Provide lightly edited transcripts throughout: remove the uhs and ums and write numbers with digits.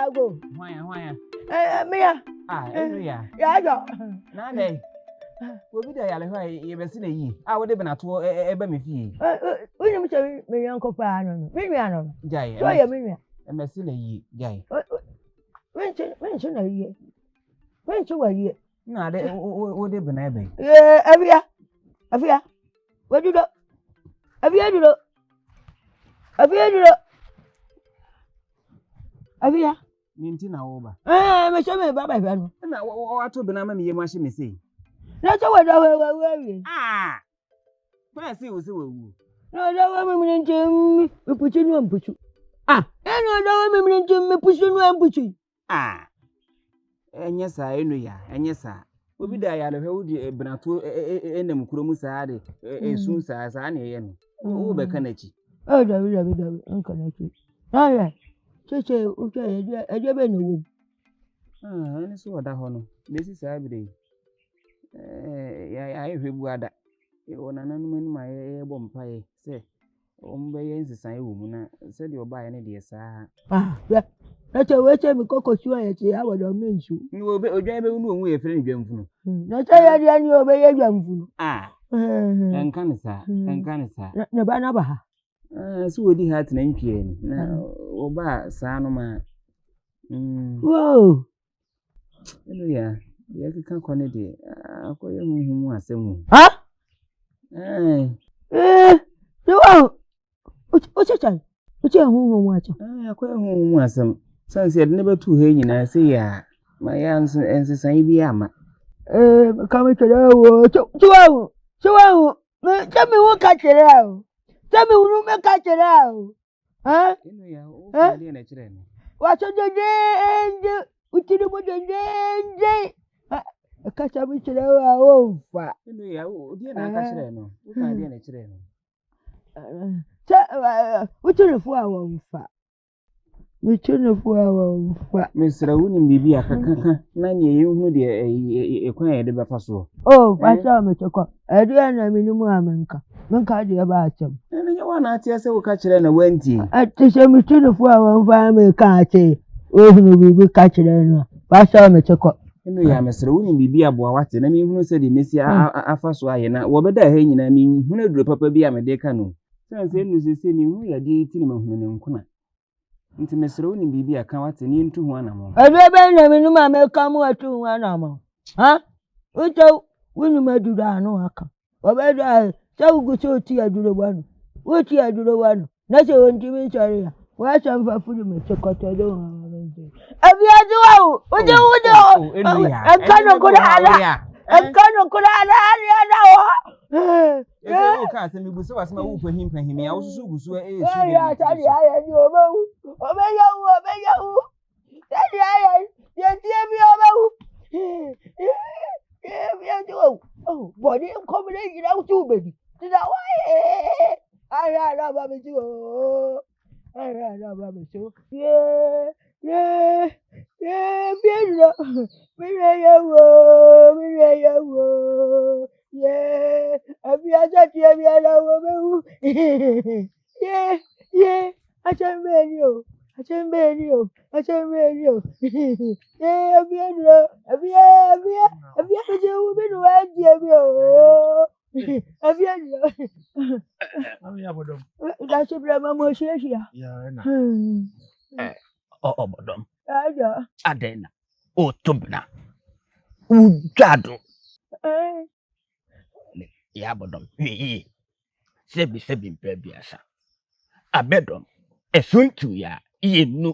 ago. Why? Mia. Yeah. Yeah. Nade. Wo bi da yale ho ye be se na yi. Wo de bena to e ba me fie. Woni me se me yanko pa no. Me nua no. Jai. So ye me nua. E me se na yi, jai. Menche na yi. Menche wa yi. Na de wo de bena e be. Afia. Wo du do. Afia. Ninti na wo ba. Me se me baba hwa no. Na wo ato bena ma me ye ma hye me sei. Na so we do we. Kwa se wo se wo. No do we me ntim me puchu no mpuchu. No do we me ntim me puchu no mpuchu. Enye sa enu ya, enye sa. Obi da yale hwe wo di bena to enam kuro mu sa de esun sa na ye no. Wo be ka na chi. Dabi nka na chi. Ya. Cheche uche eje be no wo. Ani so oda ho no. Mesi sa bi de. Ya hwe bu ada. Ona nanu manu ma ye bom pae se ombe ye nsisan e wo mu na se de oba ye ne de sa. Ya. Na che we che mi kokosu aye che ya wodo mensu. Ni odwan be nu onwu ye fere ni dwamfunu. Na che ya dia ni obe ye dwamfunu. Enka ne sa. Na ba na ba ha. So wodi ha tena ntwie ni na oba sa no ma. Wow. Eno ya kika kone de akoye huhu asemu. No. Uche huhu acha. Akoye huhu asem. Sanse de ne betu he nyina se ya ma ya ensesan bi ama. Ka me kere wo. Chuwa. Me chami wo ka kere o. Chami unu me ka kere o. Eno ya o ka de na kire no. Wa so de utiri mo de. Ka chami kere o fa. Eno ya o de na ka kire no. O ka de na kire no. Utiri fu awon fa. Mesra wuni bibi akakaka na nye yehu de ekwan ye de befa so. Pastor me cheko. Edu na minimu amenka. Menka de ba achem. Nye wana atia se wo ka kire na wanti. Ati se mi tunufu awon fa me ka ati. Ohunu bibi ka kire no. Pastor me cheko. Eno ya mesra wuni bibi aboa wate na mi hunu se de mesi afa so aye na wo beda ha nyina mi hunu aduro papa bi amede ka no. Se enu se mi hunu ya de ti ni mahunu ne nkuna. Nti mesro ni bibi aka wate ni ntu ho anamo. Ebe na minu ma me ka mu atu ho anamo. Uche winu maduru anu aka. Obeda se uguso ti aduro wanu. Uti aduro wanu. Na se wonti mi sori ya. Wa so mfa furu me chekoto do ho. Abi aduwa o. Uje. Enkano kura ala. O ka se mi buso wasema wo pahim ya wo susu gusu ya tali aya ni obawu. Obeyawu. Tali aya ye tie bi obawu. Body come le gira utu bedi. Tida wa ara ba mi ti o. Ara ba mi so. Yeah. Bienlo. Mire yawo. Yeah. Abi aja ti abi ala wo mewu. Yeah. Achembeni o. Bienlo. Abi aja wo binu wa di abi o. Bienlo. Ami abodom. Da se bra ma mo sheshia. Ya na. Obodom. Aja. Adena. O tubna. Ujado. Ya bodom. Sebi mpebiasa. Abedom. Esuntu ya yenu.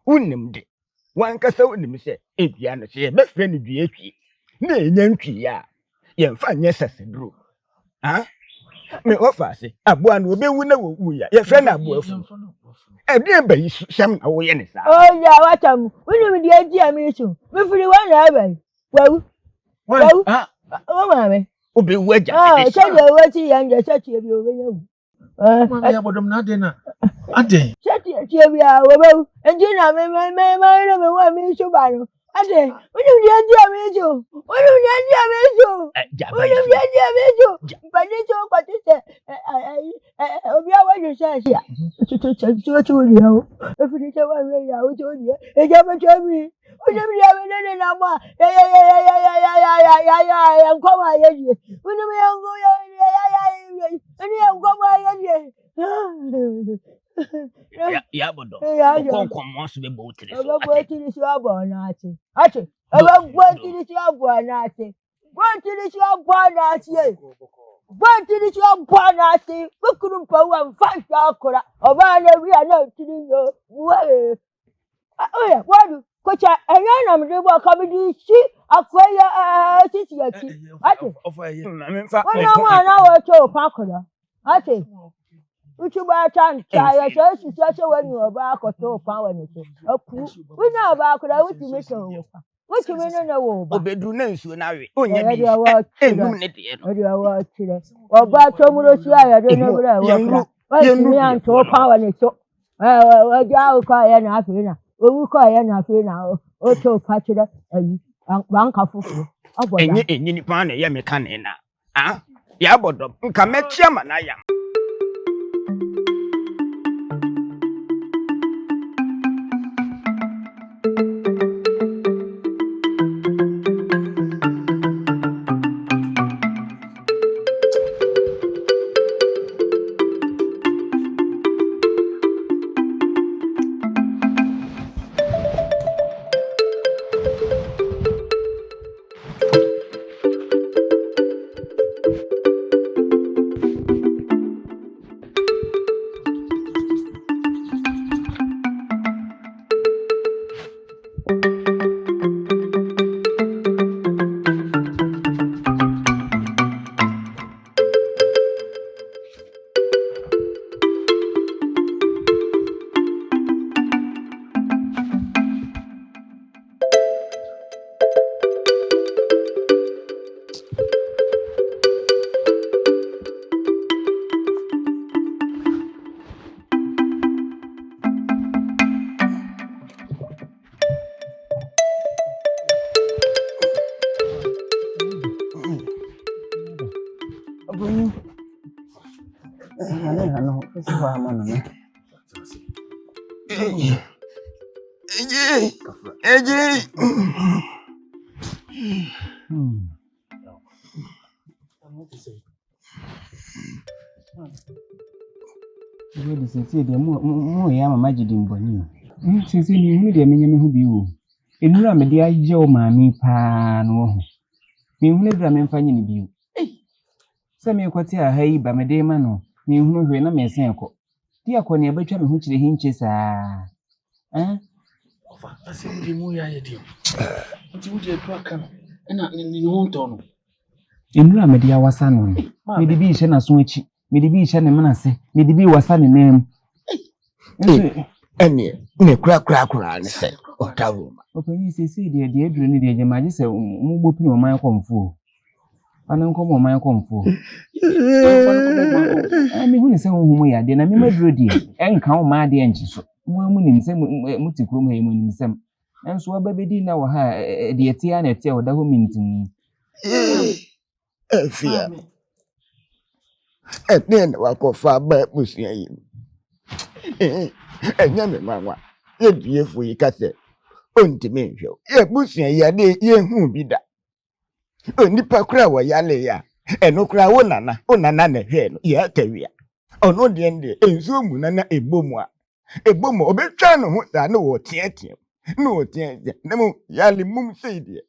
Unimde. Wankasa unim se ebia no se be fre ni dua twi. Na enyantwi ya. Yemfa nye sasedro. Me ofa se aboa no obewu na wo ya. Ye fre na aboa fu. Ebien ba yi syam na wo ye ne sa. Ya watam. Unim de agi amisu. Me firi wa na abai. Wawu. O ma me. Obewu aja. Che de wati yanje chati bi obewu. Mami abodom na de na. Ade. Chati bi a obewu. Enji na me wa mi so ba no. Ade, unu ndi amejo. Unu ndi amejo. Unu ndi amejo. Banito kwatite obi awajo shashi. Tutu yawo. Efiri wa yawo jodi. Eja machomi. Unu ndi amene na ma. Ya nkoma yeje. Unu mi yango ya. Unu nkoma yeje. Ya bodo. Konko monsu be botire so. Botire so abonati. Ati. Botire so abonati. Botire so abonati. Botire so abonati. Kukurum pa wa mfasha akora. Oba na wi ana tiri yo. We. Oya, wadu. Kocha enya na mde bo kabidi shi akwaya titi yaki. Ati. Wana wana wa to pa akora. Ati. Uchuba tan chaya so sise when you ba ko to pa wani so aku we na ba ko da wuti me so wuti me no wo ba Obedu na nsuo na we onya bi enum ne de no odi awa chire oba to muro si aya de no bra wa me an to pa wani so wa ja ko ya na afi na owu ko ya na afi na o to pa chire ayi ban ka fufu aboda enyi ni pa na ye me ka na ah ya bodo nka me chiama na ya Since the more yam magidin bonny. Since you knew the many who be you. In Ram, dear Joe, mammy, pan. Me who never am finding you. Some of what's a hay by my day mano. Me who know when I'm a sample. Dear Conny, but tell me which the hinges are. Eh? I said, the more I do. Until you talk, and not in one tone. In Ram, dear was son. Maybe be shan a switch. Maybe be shan a manase. Maybe be was son name. ene ne kura ne se otawo Open you see dear Adrian, dear Jamaji, say, Mubopin or my comfort. And uncle my comfort. I mean, when I say whom we are, then I mean, my dear, and count my dear inches. One moon, some multicum, him, some. And so a baby now, her, dear Tiana, tell that woman to me. Fear. And then walk off far back with him. And then, mamma, if we cut it. Onti menjo ye busia ya de ye hu bi da oni pa kura wa ya le ya eno kura wo nana na hwe no ye akawia ono de nde enzo mu nana ebomu obetwa no ho da no wo tie na mu ya le mum sei de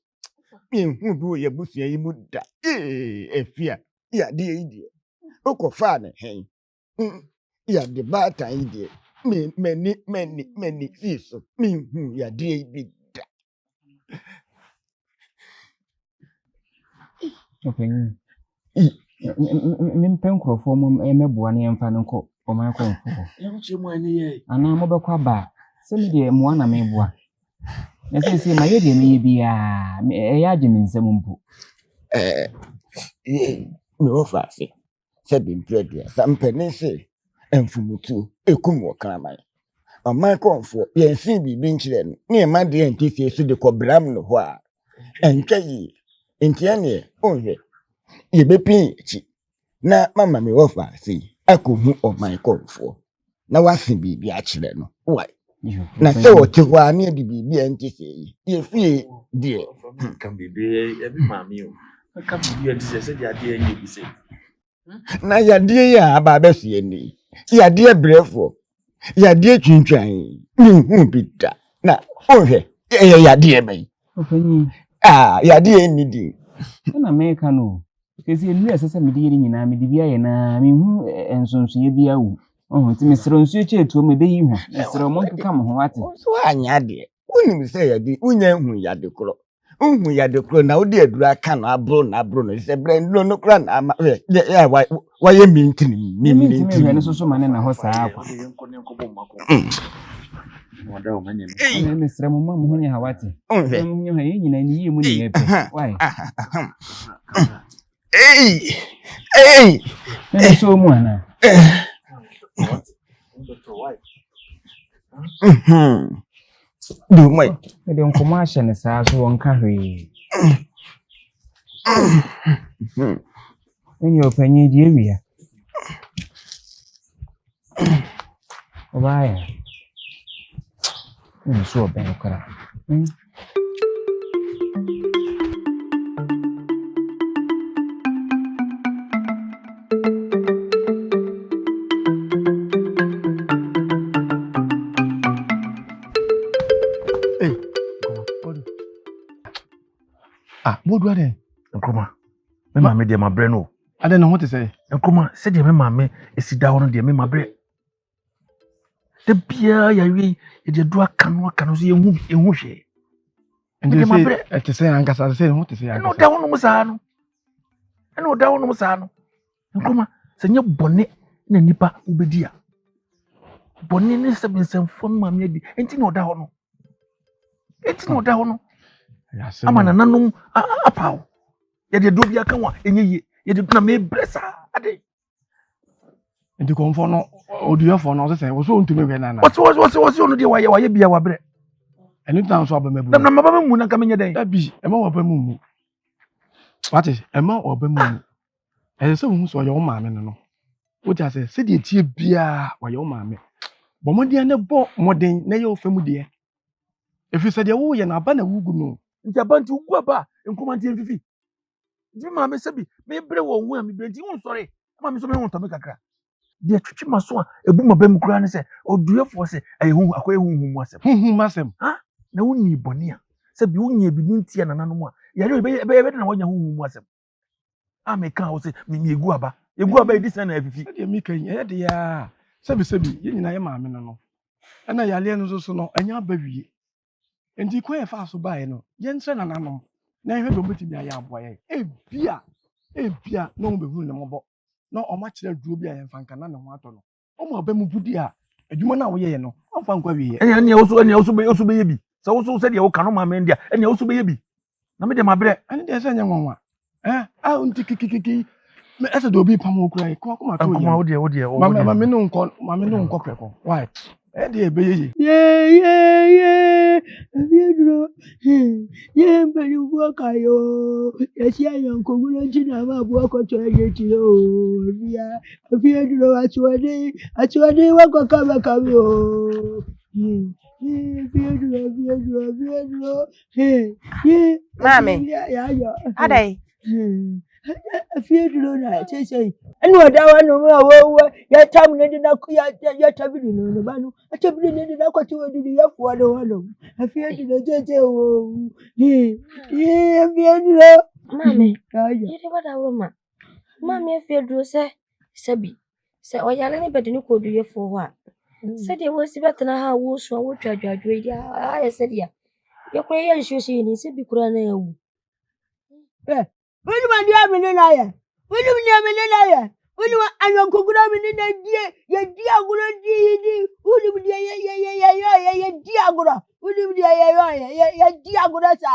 mi hu bi wo ye busia yi mu da efia ya de yi de okofa na hen ya de bata yi de many so me hu ya de bi da Open Mimpen crofom emeboa ne yemfa no ko o my comfort. And I'm over kwaba. Send me the moana meboa. Na say my yede me bia me yaje me nsem mpo. Me ofa se se bi mpredua sampene se enfumutu ekum wo kraman Michael for yensi bibi nkyerɛ no ne ma de ntisi so de kɔbram no hɔ a ɛntwa yi ntia ne onhwɛ ye bepi chi na mama me wo fa sei akohu Michael for na wase bibi akyerɛ no why na sɛ wote hɔ a ne de bibi ntisi yi ye fie de Kan bibi e bi maami o. Kan bibi e dise se dia de enye bi se. na yade ya aba besie ni yade brefo yade twintwan ni hu bida na ohwe yade bɛn Opanyi yade ni di na meka no kesi enu esese me de yiri nyina me de bia ye na me hu ensonso ye bia wo ti mesero nsu eche etuo me beyi hu mesero mo nkeka mo ho wate so anya de unim sɛ yade unya hu yade kro Unhu yade kro na wode aduru aka no abro no sɛ brand no kra na ama ya wa ye mintini mintini ne so mane na ho saa akwa Wada o manye no mesero mo mo nya ha wate mo nya ha ye nyina ni ye mu ni ye pe why ne so mu ana do mai de nkomo ahye ne saa so wonka hwe enye opanyi di ewia obaye ni so oben kora Bodu ade nkoma me maame de mabre no ade no ho te say nkoma se de me maame esida ho no de me mabre de bia ya wi e de do aka no so ehu hwe ende say te say ankasa say ho te say no da ho no musa no eno da ho no musa no nkoma se nye bone na nipa ubedi a bone ne se bensemfo maame adi enti no da ho no ama na nanum apaw ye de do bia kan wa enye ye ye de na me bresa ade enti konfo no oduyefo no say wo so ntumi hwe na na what's onu de waye bia wa bre eni tan so abamabu na mama mu na ka menye den abi ema wo bamu wate ema wo bamu se wo so ye wo maame no wo ja se de tie bia wo ye wo maame bo modie ne bo moden na ye ofamu de efi se de wo ye na aba na wugu no nti abanti ugu aba nkoma nti mfifi di ma me sebi me bre wo hu am bre nti hu sori ma me so me hu to me kakra de twitwi maso a ebu ma ba mu kura ne se oduyefo se ayehu akoye hu mu asem masem ha na woni boni a sebi wonye bi ntia nananom a yare be na wonya hu mu asem a me kan wo se me egu aba edi sana afifi de mi kan ye de ya sebi ye nyina ye maame no na yale no so no anya ba wie enti ko ye fa so bae no ye nse nananom na hwe do beti bia ya aboye ebia no be hu ne mobo no o ma kire duro bia ye mfanka na ne ho ato no o ma ba mu budi a adwuma na wo ye no o fa nkwa wie enya wo so be ye bi so wo se de wo kanu ma me ndia enya wo so be ye bi na me de mabre ani de se nya nwanwa nti kikikiki me ese do bi pam okura ko ma to nkoma wo de ma me no nko preko why de ebe ye Abiedro, ye mbani buaka yo. Yesi ayon koguna china ma buako choye chilo. Abiedro achuade wako kama kamyo. Abiedro. Mami. Adai. Abiedro na chese. Enu odawa no wo ya tam ne na ya tabiri no banu. Atabiri ne na kwati wodi ya fuwa do wano. Abiedro chese wo. Abiedro. Mami. Yede wada roma. Mami Abiedro se sabi. Se oyale ni bedini ko du yefo ho a. Se de wo si betena ha wo so wo twadwadwo idi a se dia. Ye kure ye nhwehwe ni se bi kura na awu. Wini mandia mini na ya. Wini anyon koguna mini na ye dia aguro di. Wini mdia ye dia aguro. Wini mdia ye dia aguro sa.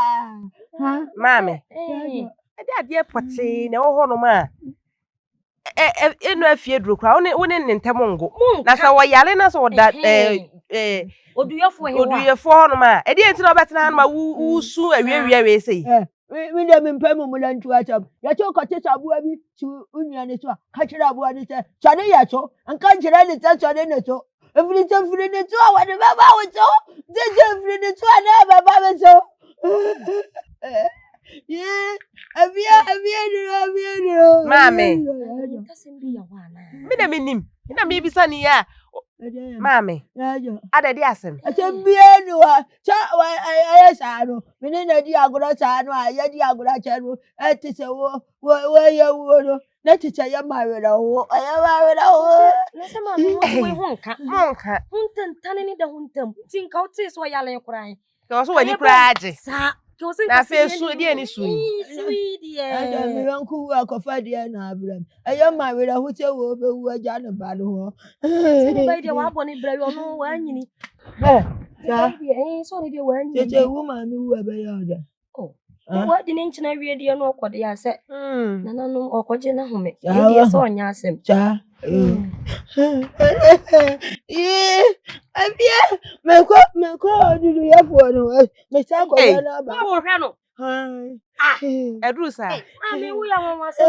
Mami. Ade ade poti na wo ho no ma. Enu Abiedro kra woni ntem ngo. Na sa wo yale na so da oduyefo he oduyefo no ma e dey enti no betena no ma wusu awiawia we sei me dem mpem mu lantu acham ya cho ko tisa abuwa bi tu unya ne so ka kira abuwa ni se chane ya cho anka kira ni se chane ne so firi ne so wa de baba wo so je firi ne so na baba me so abia no mame kasembi ya wana me na menim na me bisa ni ya mame adade asem atembia ni wa cha wa ayesa no mene na di agoro cha no aye di agoro cha no etise wo ye wo no na tise ya mawera wo aye mawera wo na se mame wo honka huntan tanani da huntam tin ka uti so ya len kuran ka so wani kuraje sa ke wo na fe su de ni su sweet ada mi yanku akofa de na abram aye mawera hu te wo be wu aja no ba no ho se ba de wa boni bra yo no wa nyini ya so ni de wa nyini tete wu ma mi wu be ya oda wa di ne nchina wie de no okode ya se nana no okoje na home e de so onya asem cha abia me ko odudu ya fo no me sa ko na ba wo hwe no edrusa mami wu ya mama se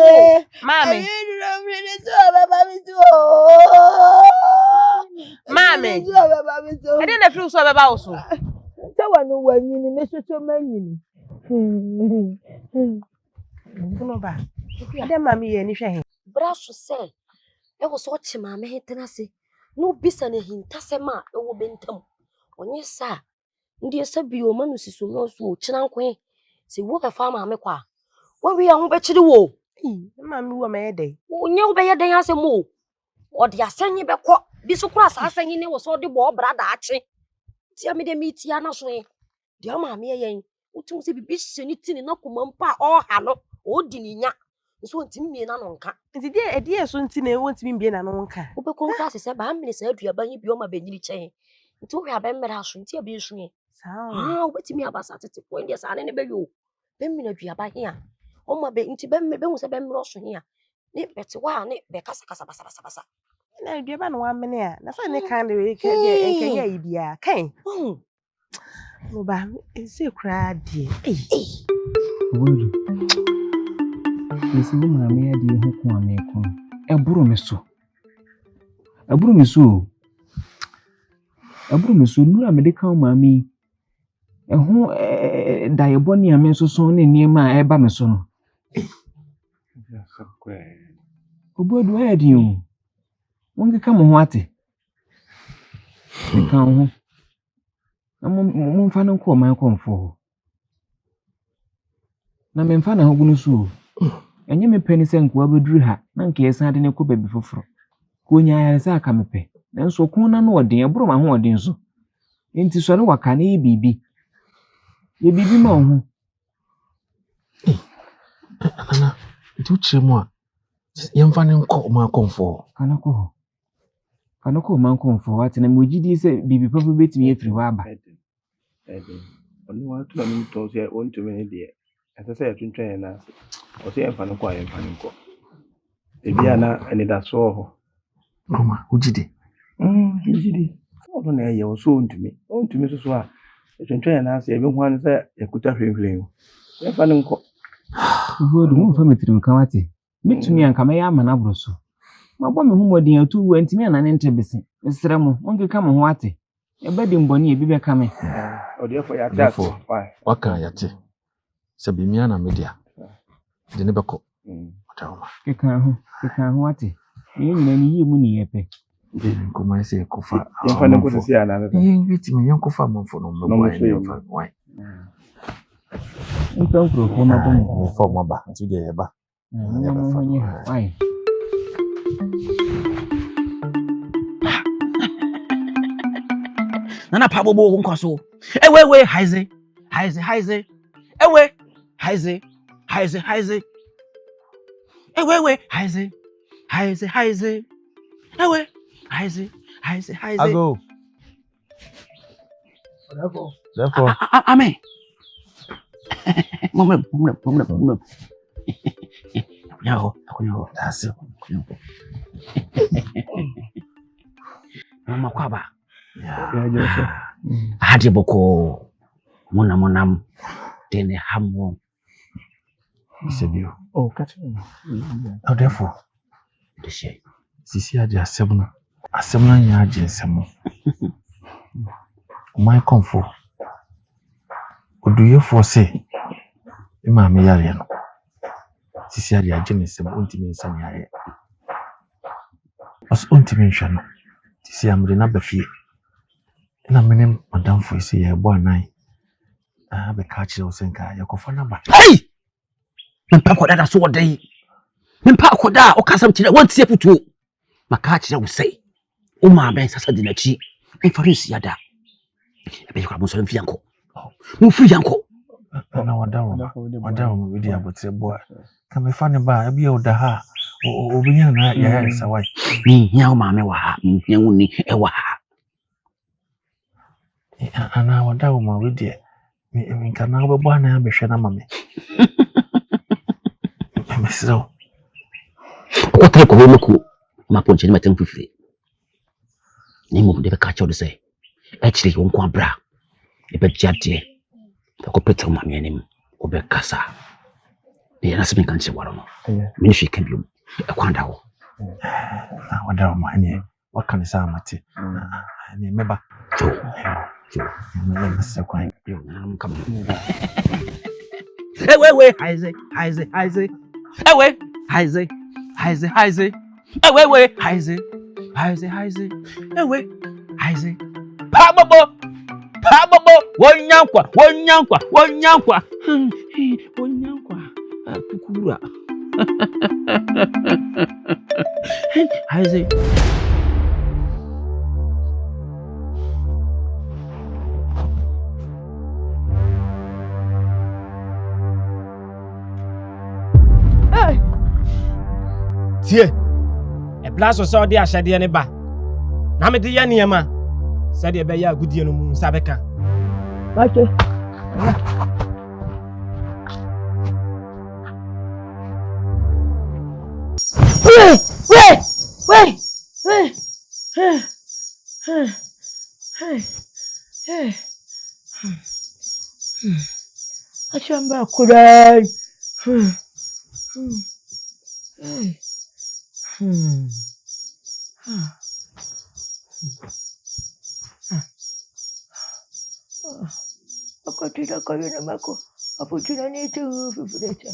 mami mi so baba mi so mami ede na firi so baba wo so tawa no wanyini me so manyini kuno ba ade mami ye ni hwe he braso se e wo so chi mama he tenase no bisa na hintasema e wo bentam onye sa ndi esa bio manu siso no so china nkwen se wo be fa mama kwa wo wi ya ho be chiri wo mami wo ma yede onye wo be yeden asem o ode asenye be kọ bisu kura sa asenye ne wo so de bo brada achi ti ame de miti ya na so e de mama ye yen utum se bibi hyeni tini na koma mpa o ha no o di ni nya so ntimi mie na no nka nti de ede so nti na e wontimi mbie na no nka wo be kon class se ba amene sa aduaba hi bi o ma benyiri chen nti wo hwa be mmera so nti abi su ye wo betimi abasa tete ko ndi sa ne be yo be mmena aduaba hi a o ma be nti be hu se be mmera so hi a ne beti wa ne be kasa basa na aduaba no wa mene a na sa ne kan de we ke de ya ibia kan no ba se kra die Wodu. Esi bo mama ya di ho ko ameko. Eburu me so. Nura me de kan mami. Eho dayebo ni ame so so ne niema a eba me so no. Obodu e di o. Wonge ka mo ho ate. Kan ho. Mo mfa no ko man komfo. Na me mfa na ho gunu so. Enye me peni se nko abeduru ha na nke yesa de ne ko baby foforo. Ko nya ya se aka mepe. Nanso ko na no odin eburu ma ho odin so. Enti so ne waka ne bibi. Ye bibi ma ho. Ana tu chemu a yemfa ne nko ma komfo. Kana ko man komfo ati na mogidi se bibi papa betimi efiri wa aba. Onu wa tu na mi to se on to me de. Asa se tuntwen na o se yemfa ne ko ayemfa ne ko. Ebia na eni da so ho. Mama, ujide. Ujide. O na ye o so ntumi. O ntumi so a tuntwen na se ebe ho an se yakuta hwehwelen. Yemfa ne ko. Obodu mo fa metirim kamate. Mitumi anka me ya amana broso. Mabọ me hu modin atu wa ntimi anane ntebese. Mesere mo, onge ka mo ho ate. Ebe di mboni ebi be ka me. Odefo ya ta. Waka yate. Sabi mi ana media. De ne beko. Otawma. Keka ho ate. Ye nyina ni yi mu ni yepe. De ko ma se ko fa. Yemfa ne ko se ana. Bitimi yan ko fa monfo no me why. Why? Nka mkrofo na bomo. Fo mo ba. Nti de ye ba. Why? Nana pa bobo nkwa so. Ewe haize. Ewe haize. Ewe haize. Ewe haize. Ago. Therefore. Amen. Mama. Akunyaho. That's it. Mama kwaba. Hadi boko monam dene hamwo Isebio. Oh, catch me. Therefore, the shay. Sisi adi asɛm no nya agye nsɛm. My comfort. Oduyefo se maame yare no. Sisi adi agye nsɛm ontimi nsɛm yare. Os ontimi nhwɛ no. Sisi amre na bafie. Na menem madam fo ise ye bo anan. Be ka kire wo senka yakofa na ba. Hey! Mpa koda da so wodai. Mpa koda o kasam kire wontie futuo. Maka kire wo sei. O ma ben sasa di nachi. Infaris yada. Ebe yakwa mo so mfi yanko. Mo mfi yanko. Na wada wo we di abotre bo. Ka me fa ne ba bia o da ha. Obinya na ya sawai. Ni nya o ma me wa ha. Nya woni e wa ha. Ana wada wo ma we di. Me kana go bo na be hwe na ma me. Mesro. Ko tare ko mako. Ma ponche ni matem fufure. Ni mo de ka chawo de sei. E chire wo nko abra. E be jade. Ko petre ma me anim. Ko be kasa. E na se me kan che waro no. Me fi kan biom. E kwanda wo. Wada wo ma ne. What can I say mate? Ne meba. Jo. Me se kwan. Yo, I'm coming. Hey, wait, Isaac. Hey, wait, Isaac. Hey, wait, Isaac. Hey, wait, Isaac. Pababo. Wonyankwa. Tukura. Isaac. Tie. E blaso so de ahyade ne ba. Na me de ye niema. Se de be ya agudie no mu nsa beka. Okay. Wait. Achamba kurai. Akatira kayona mako. Aputira ni tu fufureta.